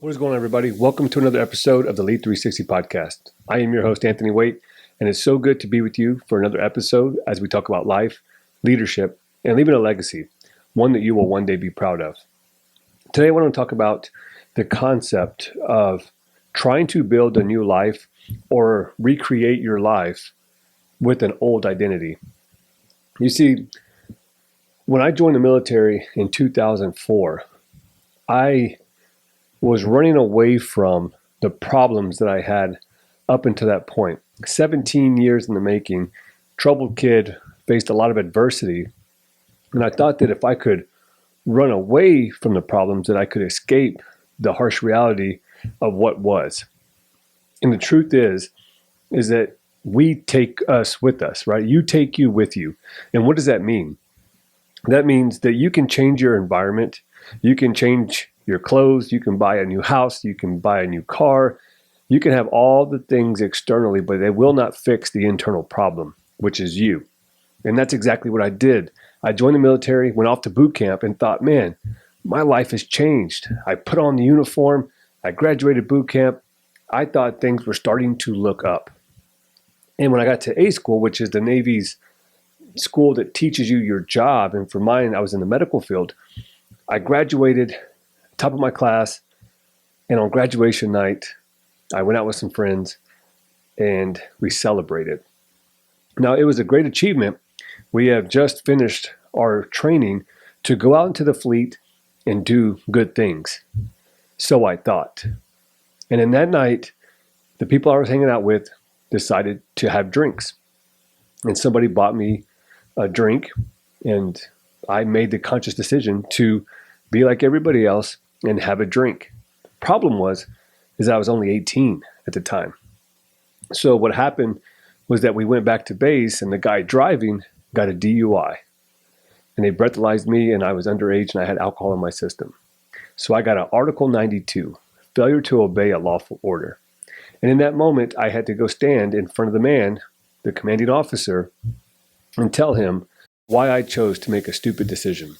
What is going on, everybody? Welcome to another episode of the Lead 360 podcast. I am your host, Anthony Waite, and it's so good to be with you for another episode as we talk about life, leadership, and leaving a legacy, one that you will one day be proud of. Today, I want to talk about the concept of trying to build a new life or recreate your life with an old identity. You see, when I joined the military in 2004, I was running away from the problems that I had up until that point. 17 years in the making, troubled kid, faced a lot of adversity. And I thought that if I could run away from the problems, that I could escape the harsh reality of what was. And the truth is that we take us with us, right? You take you with you. And what does that mean? That means that you can change your environment. You can change your clothes, you can buy a new house, you can buy a new car, you can have all the things externally, but they will not fix the internal problem, which is you. And that's exactly what I did. I joined the military, went off to boot camp, and thought, man, my life has changed. I put on the uniform, I graduated boot camp. I thought things were starting to look up. And when I got to A school, which is the Navy's school that teaches you your job, and for mine, I was in the medical field, I graduated top of my class, and on graduation night, I went out with some friends and we celebrated. Now, it was a great achievement. We have just finished our training to go out into the fleet and do good things. So I thought. And in that night, the people I was hanging out with decided to have drinks. And somebody bought me a drink, and I made the conscious decision to be like everybody else and have a drink. Problem is I was only 18 at the time. So what happened was that we went back to base, and the guy driving got a DUI. And they breathalyzed me, and I was underage, and I had alcohol in my system. So I got an Article 92, failure to obey a lawful order. And in that moment, I had to go stand in front of the man, the commanding officer, and tell him why I chose to make a stupid decision.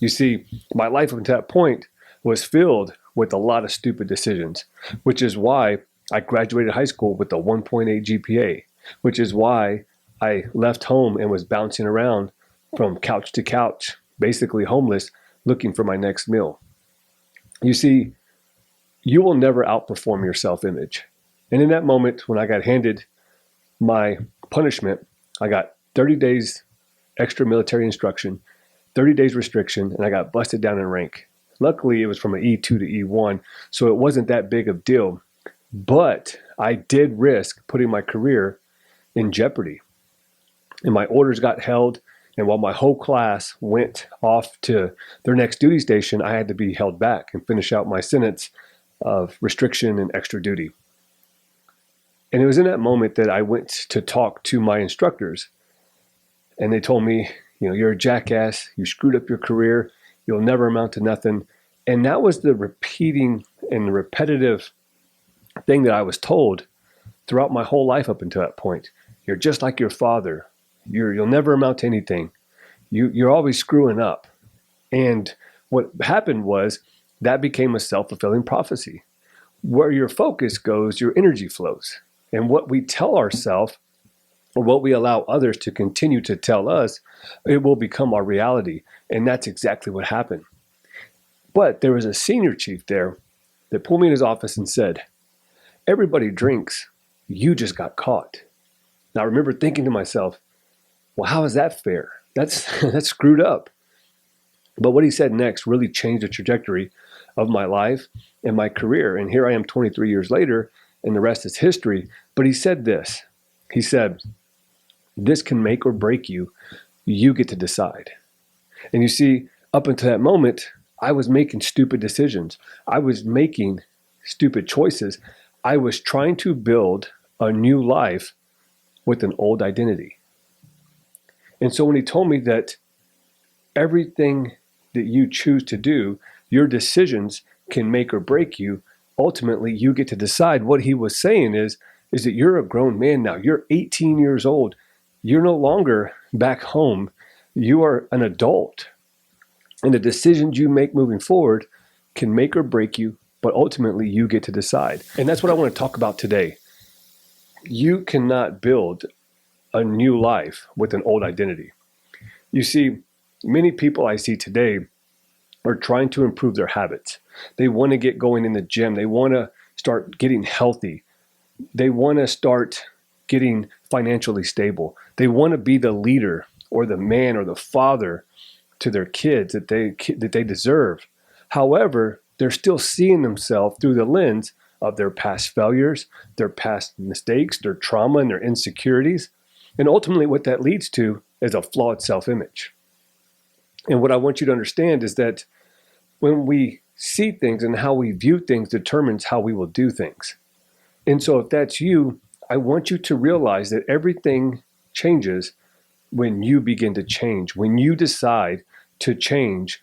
You see, my life up until that point was filled with a lot of stupid decisions, which is why I graduated high school with a 1.8 GPA, which is why I left home and was bouncing around from couch to couch, basically homeless, looking for my next meal. You see, you will never outperform your self-image. And in that moment, when I got handed my punishment, I got 30 days extra military instruction, 30 days restriction, and I got busted down in rank. Luckily, it was from an E2 to E1, so it wasn't that big of a deal. But I did risk putting my career in jeopardy. And my orders got held, and while my whole class went off to their next duty station, I had to be held back and finish out my sentence of restriction and extra duty. And it was in that moment that I went to talk to my instructors, and they told me, you're a jackass, you screwed up your career, you'll never amount to nothing. And that was the repeating and the repetitive thing that I was told throughout my whole life up until that point. You're just like your father. You'll never amount to anything. You're always screwing up. And what happened was that became a self-fulfilling prophecy. Where your focus goes, your energy flows. And what we tell ourselves, or what we allow others to continue to tell us, it will become our reality. And that's exactly what happened. But there was a senior chief there that pulled me in his office and said, everybody drinks, you just got caught. Now I remember thinking to myself, well, how is that fair? That's screwed up. But what he said next really changed the trajectory of my life and my career. And here I am 23 years later, and the rest is history. But he said this. He said, this can make or break you. You get to decide. And you see, up until that moment, I was making stupid decisions. I was making stupid choices. I was trying to build a new life with an old identity. And so when he told me that everything that you choose to do, your decisions can make or break you, ultimately you get to decide. What he was saying is that you're a grown man now. You're 18 years old. You're no longer back home. You are an adult. And the decisions you make moving forward can make or break you but ultimately you get to decide. And that's what I want to talk about today. You cannot build a new life with an old identity. You see, many people I see today are trying to improve their habits. They want to get going in the gym. They want to start getting healthy. They want to start getting financially stable. They want to be the leader or the man or the father to their kids that they deserve. However, they're still seeing themselves through the lens of their past failures, their past mistakes, their trauma, and their insecurities. And ultimately, what that leads to is a flawed self-image. And what I want you to understand is that when we see things and how we view things determines how we will do things. And so if that's you, I want you to realize that everything changes when you begin to change, when you decide to change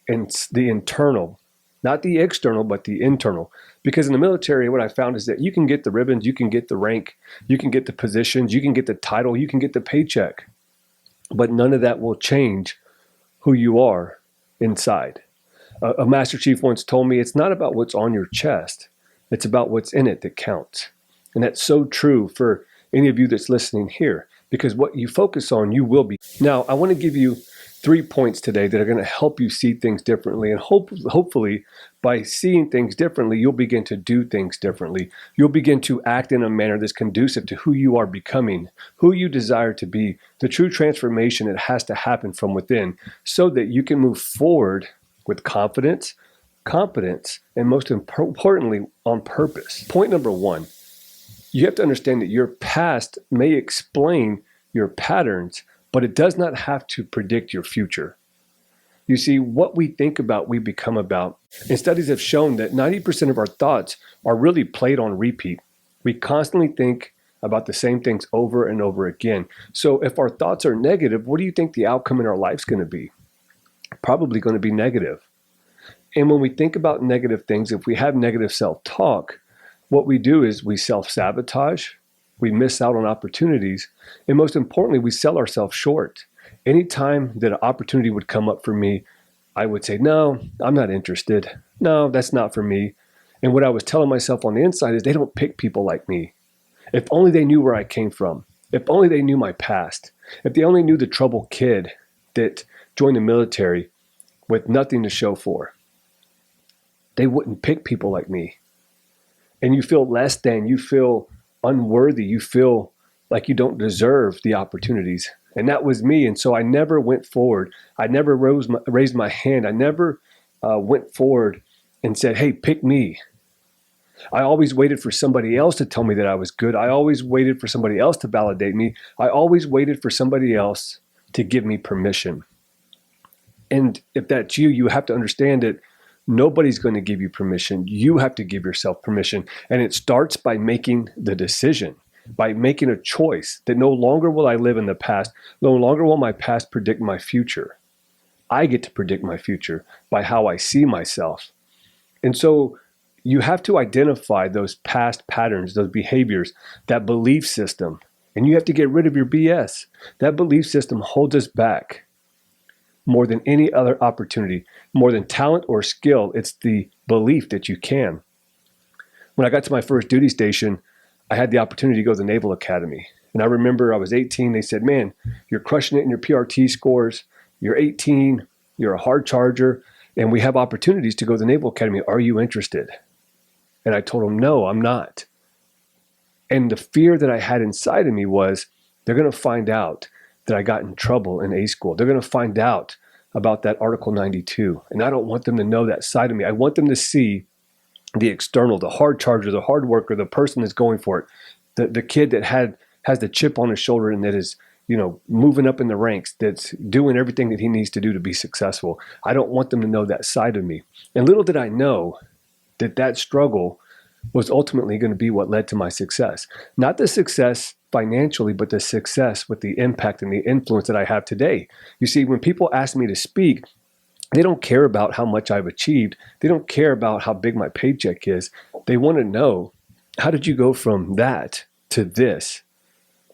in the internal, not the external, but the internal. Because in the military, what I found is that you can get the ribbons, you can get the rank, you can get the positions, you can get the title, you can get the paycheck, but none of that will change who you are inside. A Master Chief once told me, it's not about what's on your chest, it's about what's in it that counts. And that's so true for any of you that's listening here, because what you focus on, you will be. Now, I want to give you 3 points today that are going to help you see things differently. And hopefully, by seeing things differently, you'll begin to do things differently. You'll begin to act in a manner that's conducive to who you are becoming, who you desire to be, the true transformation that has to happen from within, so that you can move forward with confidence, competence, and most importantly, on purpose. Point number 1, you have to understand that your past may explain your patterns, but it does not have to predict your future. You see, what we think about, we become about. And studies have shown that 90% of our thoughts are really played on repeat. We constantly think about the same things over and over again. So if our thoughts are negative, what do you think the outcome in our life is going to be? Probably going to be negative. And when we think about negative things, if we have negative self-talk, what we do is we self-sabotage, we miss out on opportunities, and most importantly, we sell ourselves short. Anytime that an opportunity would come up for me, I would say, no, I'm not interested. No, that's not for me. And what I was telling myself on the inside is they don't pick people like me. If only they knew where I came from. If only they knew my past. If they only knew the troubled kid that joined the military with nothing to show for. They wouldn't pick people like me. And you feel less than, you feel unworthy, you feel like you don't deserve the opportunities. And that was me. And so I never went forward. I never raised my hand. I never went forward and said, hey, pick me. I always waited for somebody else to tell me that I was good. I always waited for somebody else to validate me. I always waited for somebody else to give me permission. And if that's you, you have to understand that nobody's going to give you permission. You have to give yourself permission. And it starts by making the decision, by making a choice that no longer will I live in the past. No longer will my past predict my future. I get to predict my future by how I see myself. And so you have to identify those past patterns, those behaviors, that belief system, and you have to get rid of your BS. That belief system holds us back more than any other opportunity, more than talent or skill. It's the belief that you can. When I got to my first duty station, I had the opportunity to go to the Naval Academy. And I remember I was 18. They said, man, you're crushing it in your PRT scores. You're 18. You're a hard charger. And we have opportunities to go to the Naval Academy. Are you interested? And I told them, no, I'm not. And the fear that I had inside of me was, they're going to find out that I got in trouble in A school. They're going to find out about that Article 92. And I don't want them to know that side of me. I want them to see the external, the hard charger, the hard worker, the person that's going for it, the kid that has the chip on his shoulder and that is, moving up in the ranks, that's doing everything that he needs to do to be successful. I don't want them to know that side of me. And little did I know that struggle was ultimately going to be what led to my success. Not the success financially, but the success with the impact and the influence that I have today. You see, when people ask me to speak, they don't care about how much I've achieved. They don't care about how big my paycheck is. They want to know, how did you go from that to this?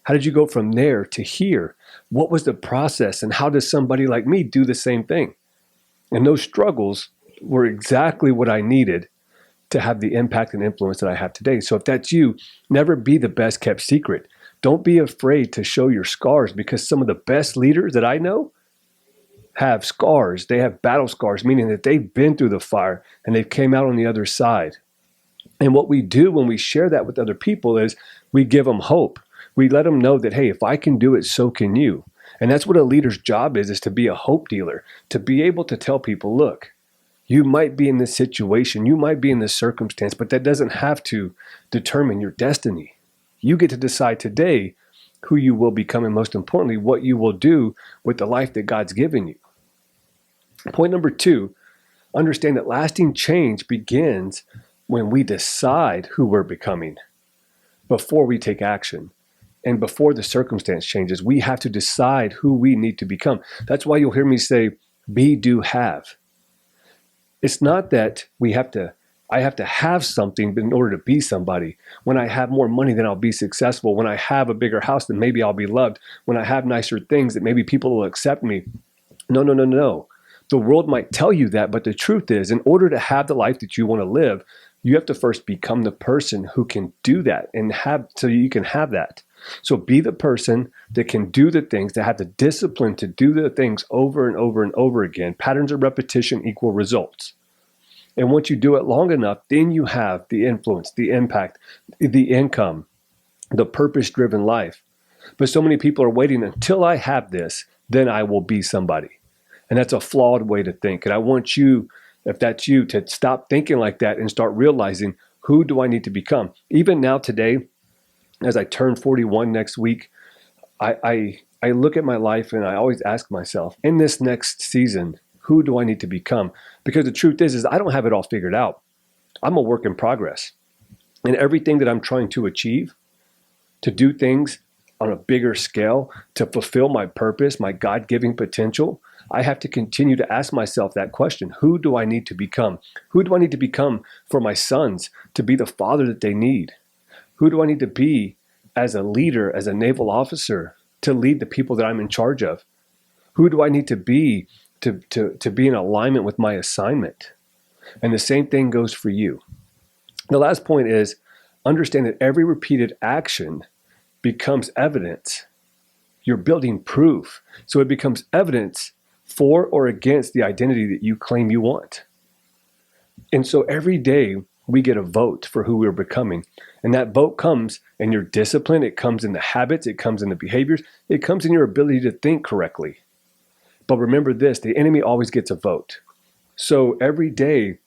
How did you go from there to here? What was the process? And how does somebody like me do the same thing? And those struggles were exactly what I needed to have the impact and influence that I have today. So if that's you, never be the best kept secret. Don't be afraid to show your scars, because some of the best leaders that I know have scars. They have battle scars, meaning that they've been through the fire and they've came out on the other side. And what we do when we share that with other people is we give them hope. We let them know that, hey, if I can do it, so can you. And that's what a leader's job is to be a hope dealer, to be able to tell people, look, you might be in this situation, you might be in this circumstance, but that doesn't have to determine your destiny. You get to decide today who you will become, and most importantly, what you will do with the life that God's given you. Point number 2, understand that lasting change begins when we decide who we're becoming before we take action. And before the circumstance changes, we have to decide who we need to become. That's why you'll hear me say, be, do, have. It's not that I have to have something in order to be somebody. When I have more money, then I'll be successful. When I have a bigger house, then maybe I'll be loved. When I have nicer things, that maybe people will accept me. No. The world might tell you that, but the truth is, in order to have the life that you want to live, you have to first become the person who can do that and have, so you can have that. So be the person that can do the things, that have the discipline to do the things over and over and over again. Patterns of repetition equal results. And once you do it long enough, then you have the influence, the impact, the income, the purpose-driven life. But so many people are waiting until I have this, then I will be somebody. And that's a flawed way to think. And I want you, if that's you, to stop thinking like that and start realizing, who do I need to become? Even now today, as I turn 41 next week, I look at my life and I always ask myself, in this next season, who do I need to become? Because the truth is I don't have it all figured out. I'm a work in progress. And everything that I'm trying to achieve, to do things on a bigger scale, to fulfill my purpose, my God-given potential, I have to continue to ask myself that question. Who do I need to become? Who do I need to become for my sons to be the father that they need? Who do I need to be as a leader, as a naval officer, to lead the people that I'm in charge of? Who do I need to be be in alignment with my assignment? And the same thing goes for you. The last point is, understand that every repeated action becomes evidence. You're building proof. So it becomes evidence for or against the identity that you claim you want. And so every day we get a vote for who we're becoming. And that vote comes in your discipline, it comes in the habits, it comes in the behaviors, it comes in your ability to think correctly. But remember this, the enemy always gets a vote. So every day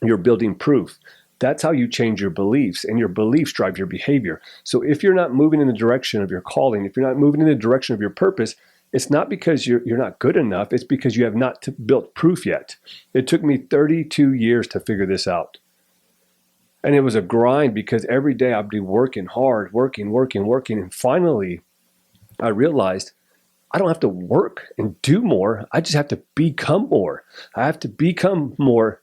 you're building proof. That's how you change your beliefs, and your beliefs drive your behavior. So if you're not moving in the direction of your calling, if you're not moving in the direction of your purpose, it's not because you're not good enough, it's because you have not built proof yet. It took me 32 years to figure this out. And it was a grind, because every day I'd be working hard, working. And finally, I realized I don't have to work and do more. I just have to become more. I have to become more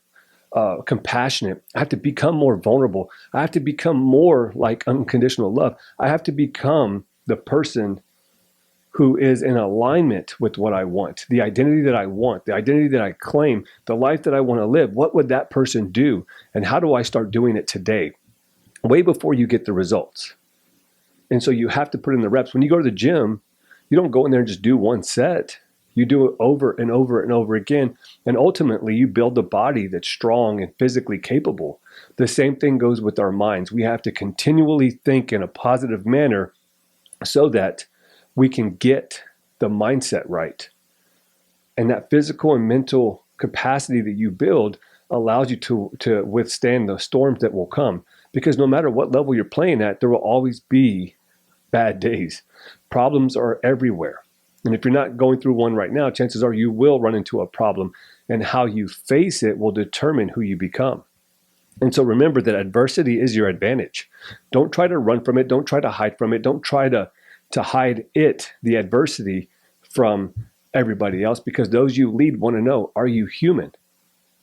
compassionate. I have to become more vulnerable. I have to become more like unconditional love. I have to become the person who is in alignment with what I want, the identity that I want, the identity that I claim, the life that I want to live. What would that person do? And how do I start doing it today? Way before you get the results. And so you have to put in the reps. When you go to the gym, you don't go in there and just do one set. You do it over and over and over again. And ultimately, you build a body that's strong and physically capable. The same thing goes with our minds. We have to continually think in a positive manner so that we can get the mindset right. And that physical and mental capacity that you build allows you to withstand the storms that will come. Because no matter what level you're playing at, there will always be bad days. Problems are everywhere. And if you're not going through one right now, chances are you will run into a problem. And how you face it will determine who you become. And so remember that adversity is your advantage. Don't try to run from it. Don't try to hide from it. Don't try to hide it, the adversity, from everybody else, because those you lead want to know, are you human?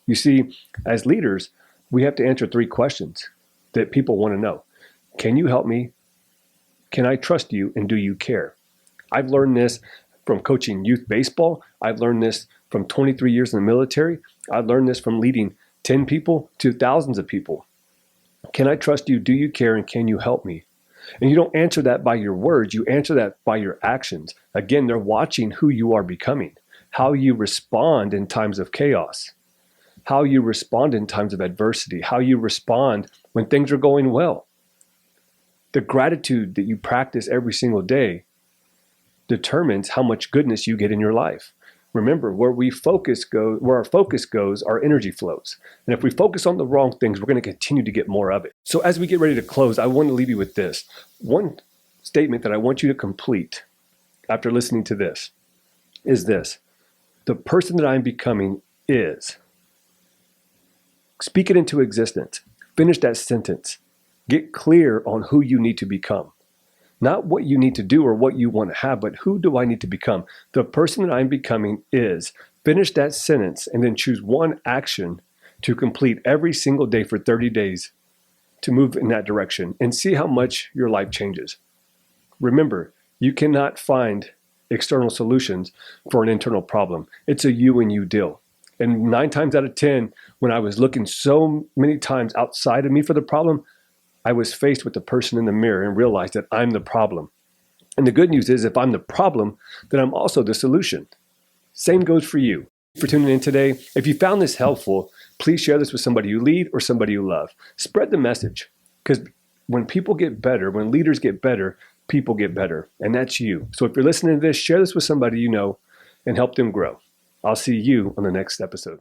You see, as leaders, we have to answer 3 questions that people want to know. Can you help me? Can I trust you? And do you care? I've learned this from coaching youth baseball. I've learned this from 23 years in the military. I've learned this from leading 10 people to thousands of people. Can I trust you? Do you care? And can you help me? And you don't answer that by your words, you answer that by your actions. Again, they're watching who you are becoming, how you respond in times of chaos, how you respond in times of adversity, how you respond when things are going well. The gratitude that you practice every single day determines how much goodness you get in your life. Remember, where our focus goes, our energy flows. And if we focus on the wrong things, we're going to continue to get more of it. So as we get ready to close, I want to leave you with this. One statement that I want you to complete after listening to this is this: the person that I'm becoming is. Speak it into existence. Finish that sentence. Get clear on who you need to become. Not what you need to do or what you want to have, but who do I need to become? The person that I'm becoming is. Finish that sentence and then choose one action to complete every single day for 30 days to move in that direction and see how much your life changes. Remember, you cannot find external solutions for an internal problem. It's a you and you deal. And 9 times out of 10, when I was looking so many times outside of me for the problem, I was faced with the person in the mirror and realized that I'm the problem. And the good news is, if I'm the problem, then I'm also the solution. Same goes for you. Thank you for tuning in today. If you found this helpful, please share this with somebody you lead or somebody you love. Spread the message, because when people get better, when leaders get better, people get better. And that's you. So if you're listening to this, share this with somebody you know and help them grow. I'll see you on the next episode.